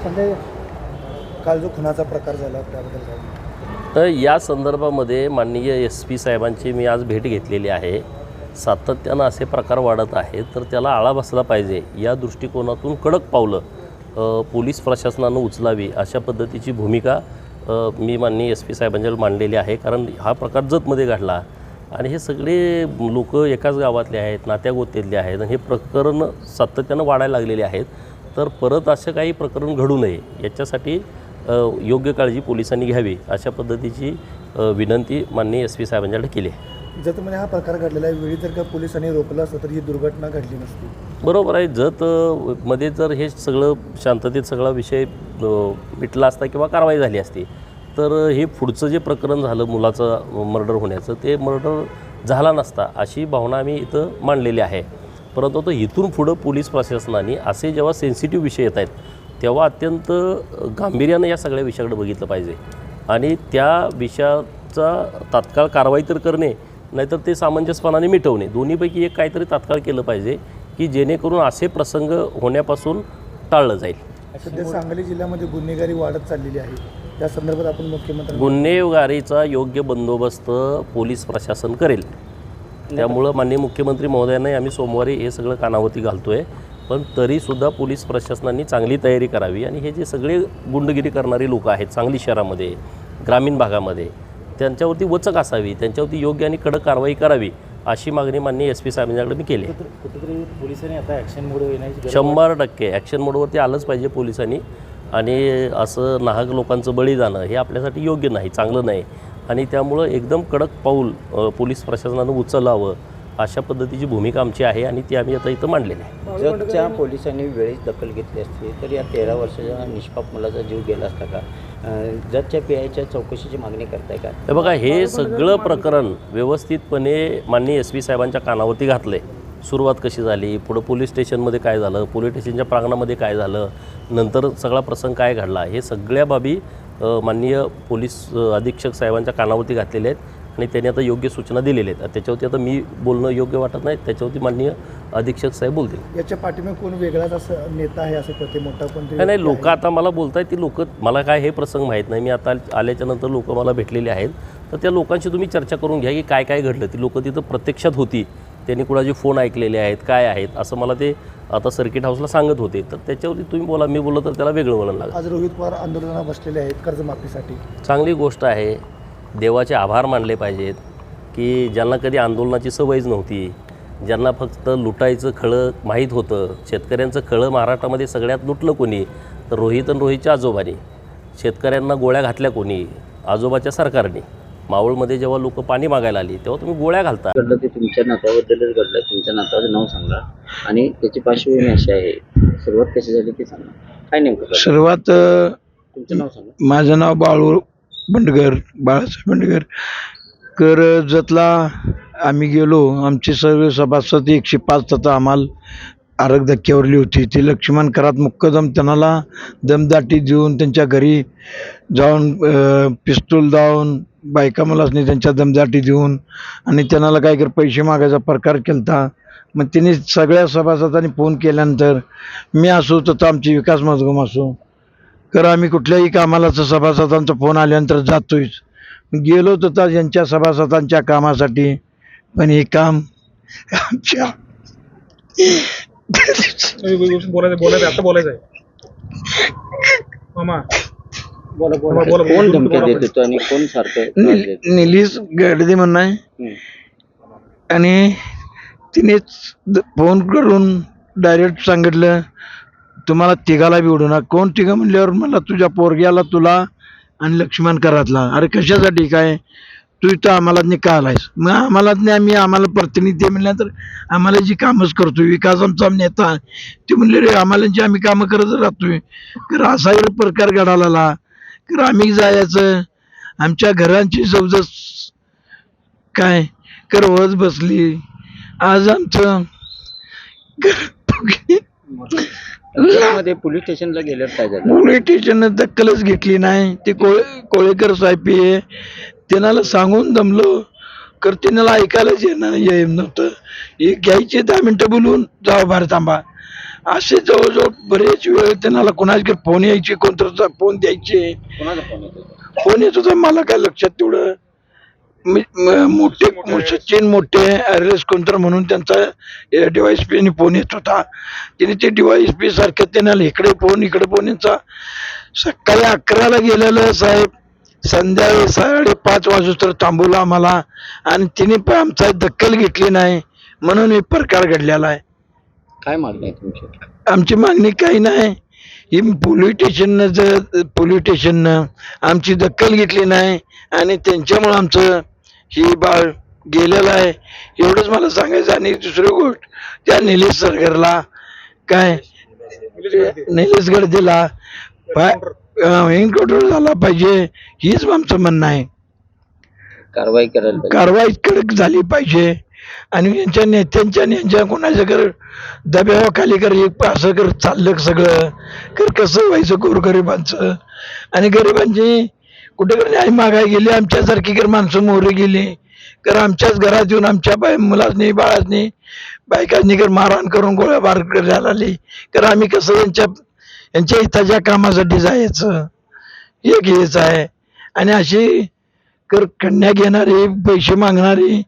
संजय, काल जो खुनाचा प्रकार झाला त्याबद्दल काय? तर या संदर्भामध्ये माननीय SP साहेबांची मी आज भेट घेतलेली आहे. सातत्यानं असे प्रकार वाढत आहेत तर त्याला आळा बसला पाहिजे या दृष्टिकोनातून कडक पावलं पोलीस प्रशासनानं उचलावी अशा पद्धतीची भूमिका मी माननीय SP साहेबांच्यावर मांडलेली आहे. कारण हा प्रकार जतमध्ये घडला आणि हे सगळे लोक एकाच गावातले आहेत, नात्यागोत्यातले आहेत आणि हे प्रकरण सातत्यानं वाढायला लागलेले आहेत. तर परत असं काही प्रकरण घडू नये याच्यासाठी योग्य काळजी पोलिसांनी घ्यावी अशा पद्धतीची विनंती माननीय SP साहेबांच्याकडे केली आहे. जतमध्ये हा प्रकार घडलेला आहे, वेळी जर का पोलिसांनी रोखलं असतं तर ही दुर्घटना घडली नसती. बरोबर आहे. मध्ये जर हे सगळं शांततेत सगळा विषय मिटला असता किंवा कारवाई झाली असती तर हे पुढचं जे प्रकरण झालं मुलाचं मर्डर होण्याचं ते मर्डर झाला नसता अशी भावना आम्ही इथं मांडलेली आहे. परंतु आता इथून पुढं पोलीस प्रशासनाने असे जेव्हा सेन्सिटिव्ह विषय येत आहेत तेव्हा अत्यंत गांभीर्यानं या सगळ्या विषयाकडे बघितलं पाहिजे आणि त्या विषयाचा तात्काळ कारवाई तर करणे नाहीतर ते सामंजस्यपणाने मिटवणे दोन्हीपैकी एक काहीतरी तात्काळ केलं पाहिजे की जेणेकरून असे प्रसंग होण्यापासून टाळलं जाईल. सध्या सांगली जिल्ह्यामध्ये गुन्हेगारी वाढत चाललेली आहे, त्या संदर्भात आपण मुख्यमंत्री गुन्हेगारीचा योग्य बंदोबस्त पोलीस प्रशासन करेल. त्यामुळं माननीय मुख्यमंत्री महोदयांनाही आम्ही सोमवारी हे सगळं कानावरती घालतो आहे. पण तरीसुद्धा पोलीस प्रशासनाने चांगली तयारी करावी आणि हे जे सगळे गुंडगिरी करणारी लोक आहेत सांगली शहरामध्ये ग्रामीण भागामध्ये त्यांच्यावरती वचक असावी, त्यांच्यावरती योग्य आणि कडक कारवाई करावी अशी मागणी माननीय SP साहेबांच्याकडे मी केली. कुठेतरी पोलिसांनी आता ॲक्शन मोड येण्याची 100% ॲक्शन मोडवरती आलंच पाहिजे पोलिसांनी. आणि असं नाहक लोकांचं बळी जाणं हे आपल्यासाठी योग्य नाही, चांगलं नाही आणि त्यामुळं एकदम कडक पाऊल पोलीस प्रशासनानं उचलावं अशा पद्धतीची भूमिका आमची आहे आणि ती आम्ही आता इथं मांडलेली आहे. जतच्या पोलिसांनी वेळीच दखल घेतली असती तर या 13 वर्षाच्या निष्पाप मुलाचा जीव गेला असता का? जतच्या PIच्या चौकशीची मागणी करताय का? हे बघा, हे सगळं प्रकरण व्यवस्थितपणे माननीय SP साहेबांच्या कानावरती घातलं आहे. सुरुवात कशी झाली, पुढं पोलीस स्टेशनमध्ये काय झालं, पोलीस स्टेशनच्या प्रांगणामध्ये काय झालं, नंतर सगळा प्रसंग काय घडला, हे सगळ्या बाबी माननीय पोलीस अधीक्षक साहेबांच्या कानावरती घातलेले आहेत आणि त्यांनी आता योग्य सूचना दिलेल्या आहेत. त्याच्यावरती आता मी बोलणं योग्य वाटत नाही, त्याच्यावरती माननीय अधीक्षक साहेब बोलतील. याच्या पाठीमागे कोण वेगळाच असं नेता आहे असं कळते, मोठा कोणतरी नाही, लोक आता मला बोलत आहेत ती लोक, मला काय हे प्रसंग माहीत नाही. मी आता आल्याच्यानंतर लोक मला भेटलेले आहेत तर त्या लोकांशी तुम्ही चर्चा करून घ्या की काय काय घडलं. ती लोकं तिथं प्रत्यक्षात होती, त्यांनी कुणाचे फोन ऐकलेले आहेत, काय आहेत असं मला ते आता सर्किट हाऊसला सांगत होते. तर त्याच्यावरती तुम्ही बोला, मी बोललो तर त्याला वेगळं वळण लागलं. आज रोहित पवार आंदोलनात बसलेले आहेत कर्जमाफीसाठी. चांगली गोष्ट आहे. देवाचे आभार मानले पाहिजेत की ज्यांना कधी आंदोलनाची सवयच नव्हती, ज्यांना फक्त लुटायचं खळं माहीत होतं. शेतकऱ्यांचं खळं महाराष्ट्रामध्ये सगळ्यात लुटलं कोणी तर रोहित आणि रोहितच्या आजोबांनी. शेतकऱ्यांना गोळ्या घातल्या कोणी? आजोबाच्या सरकारने. मावळमध्ये जेव्हा लोक पाणी मागायला आली तेव्हा तुम्ही गोळ्या घालता. घडलं ते तुमच्या नात्याबद्दलच घडलं, तुमच्या नाताचं नाव सांगा आणि त्याची पार्श्वभूमी अशी आहे. सुरुवात कशी झाली ते सांगा. काय नेमकं सुरुवात तुमचं नाव सांगा. माझं नाव बाळू बंडगर, बाळासाहेब बंडगर. कर्जतला आम्ही गेलो, आमचे सर्व सभासद 105 तथा आम्हाला आरग धक्क्यावरली होती. ती लक्ष्मण करात मुक्कदम त्यांना दमदाटी देऊन त्यांच्या घरी जाऊन पिस्तूल लावून बायका मुलासनी त्यांच्या दमदाटी देऊन आणि त्यांना काय कर पैसे मागायचा प्रकार केला. मग त्यांनी सगळ्या सभासदांनी फोन केल्यानंतर मी असो तथा आमची विकास मजगम असो तर आम्ही कुठल्याही कामाला सभासदांचा फोन आल्यानंतर जातोयच. गेलो तथा यांच्या सभासदांच्या कामासाठी, पण हे काम आमच्या बोलायचं आता बोलायचं आहे मामा. कोण धमक्या देत होतो आणि कोण सारखं निलीस गडदे म्हणून आहे आणि तिनेच फोन करून डायरेक्ट सांगितलं तुम्हाला तिघाला बी उडू ना. कोण तिघं म्हणल्यावर मला तुझ्या पोरग्याला, तुला आणि लक्ष्मण करातला. अरे कशासाठी? काय तू इथं आम्हाला का आलायस? मग आम्हाला प्रतिनिधी म्हणल्यानंतर आम्हाला जी कामच करतोय. विकास आमचा नेता ते म्हणले रे आम्हाला जी आम्ही कामं करत राहतोय. तर असा प्रकार घडाला तर आम्ही जायचं. आमच्या घरांची जवळजवळ काय करवत बसली. आज आमचं मध्ये पोलीस स्टेशनला गेल्यावर काय झालं? पोलीस स्टेशननं दखलच घेतली नाही. ते कोळेकर साहेब त्यांना सांगून दमलो कर त्यांना ऐकायलाच येणार नव्हतं. हे घ्यायचे 10 मिनिटं बोलून जावा बाहेर थांबा. असे जवळजवळ बरेच वेळ त्यांना कोणाकडे फोन यायचे, कोणतरचा फोन द्यायचे. कोणाचा फोन येतो? फोन येत होता मला काय लक्षात तेवढं. मोठे सचिन मोठे RS कोणतर म्हणून त्यांचा DYSP फोन येत होता. तिने ते DYSP सारखं त्यांना इकडे फोन यांचा. सकाळी 11ला गेलेलं साहेब, संध्याकाळी 5:30 वाजता थांबवलं आम्हाला आणि तिने पण आमचा दखल घेतली नाही, म्हणून हे प्रकार घडलेला आहे. काय मागणी आहे तुमची? आमची मागणी काही नाही, ही पोलीस स्टेशननं आमची दखल घेतली नाही आणि त्यांच्यामुळं आमचं ही बाळ गेलेलं आहे, एवढंच मला सांगायचं. आणि दुसरी गोष्ट, त्या निलेश सरकारला काय निलेश गडदेला एन्काउंटर झाला पाहिजे, हीच आमचं म्हणणं आहे. कारवाई करायला पाहिजे. कारवाई कडक झाली पाहिजे आणि यांच्या नेत्यांच्या आणि यांच्या कोणाच्या कर दबावाखाली कर असं कर चाललं सगळं कर, कसं व्हायचं गोरगरिबांचं. आणि गरिबांची कुठे न्याय मागाय गेली, आमच्यासारखी कर माणसं मोहरे गेली कर, आमच्याच घरात येऊन आमच्या मुलांनी बाळांनी बायकांनी कर मारहाण करून गोळ्याबार करायला आली कर, आम्ही कसं यांच्या हिताच्या कामासाठी जायचं, एक हेच आहे. आणि अशी कर कन्या घेणारी, पैसे मागणारी,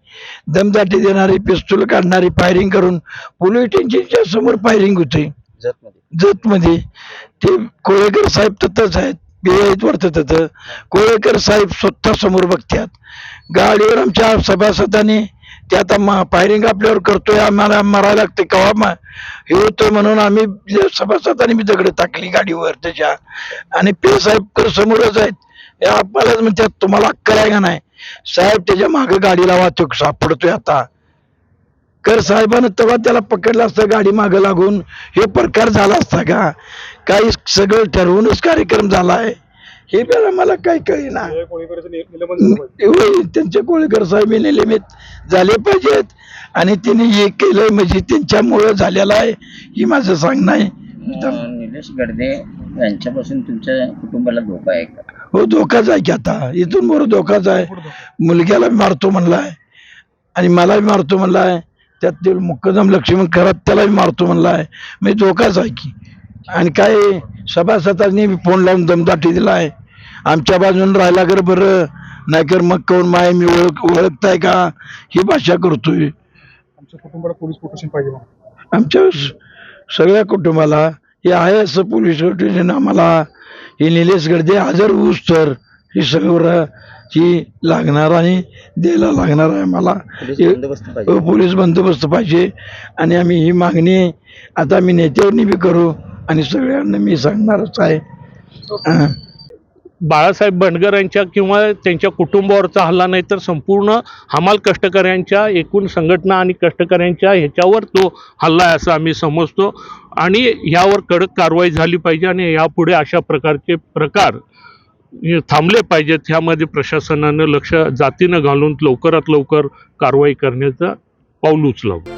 दमदाटी देणारी, पिस्तूल काढणारी, फायरिंग करून पोलीस स्टेशनच्या समोर फायरिंग होते जतमध्ये. ते कोळेकर साहेब तथंच आहेत, बिहाईत वाटतं तिथं. कोळेकर साहेब स्वतः समोर बघतात, गाडीवर आमच्या सभासदांनी ते आता फायरिंग आपल्यावर करतोय, आम्हाला मारायला लागते कवा हे होतं म्हणून आम्ही सभासदांनी मी दगड टाकली गाडीवर त्याच्या. आणि पे साहेब कर समोरच आहेत, आपल्याला म्हणतात तुम्हाला अक्कल आहे का नाही साहेब, त्याच्या मागं गाडीला वाहतूक सापडतोय. आता कर साहेबानं तेव्हा त्याला पकडलं असतं गाडी मागं लागून, हे प्रकार झाला असता का? काही सगळं ठरवूनच कार्यक्रम झाला आहे, हे पण मला काही कळेना. त्यांचे कोळेकर साहेब निलंबित झाले पाहिजेत आणि त्यांनी हे केलंय म्हणजे त्यांच्यामुळं झालेलं आहे, ही माझं सांगणं आहे. निलेश गडदे यांच्यापासून तुमच्या कुटुंबाला धोका आहे का? हो, धोकाच आहे की, आता इथून बरोबर धोकाच आहे. मुलग्याला मारतो म्हणलाय आणि मलाही मारतो म्हणलाय, त्यात ते मुक्कादम लक्ष्मण खरात त्यालाही मारतो म्हणलाय, म्हणजे धोकाच आहे की. आणि काय सभासदांनी फोन लावून दमदाटी दिलाय, आमच्या बाजून राहायला कर बरं, नाहीतर मग कोण माय मी ओळखताय का, ही भाषा करतोय. आमच्या कुटुंबाला पोलीस प्रोटेक्शन पाहिजे. आमच्या सगळ्या कुटुंबाला हे आहे असं पोलीस स्टेशन आम्हाला हे निलेश गडदे हजर होऊस तर ही सगळं ही लागणार आणि द्यायला लागणार आहे आम्हाला. पोलीस बंदोबस्त पाहिजे आणि आम्ही ही मागणी आता आम्ही नेत्यांनी बी करू आणि सगळ्यांना मी सांगणारच आहे. बाळासाहेब बंडगर यांच्या किंवा त्यांच्या कुटुंबावरचा हल्ला नाही तर संपूर्ण हमाल कष्टकऱ्यांच्या एकूण संघटना आणि कष्टकऱ्यांच्या ह्याच्यावर तो हल्ला आहे असं आम्ही समजतो. आणि यावर कडक कारवाई झाली पाहिजे आणि यापुढे अशा प्रकारचे प्रकार थांबले पाहिजेत. ह्यामध्ये प्रशासनानं लक्ष जातीनं घालून लवकरात लवकर कारवाई करण्याचं पाऊल उचलावं.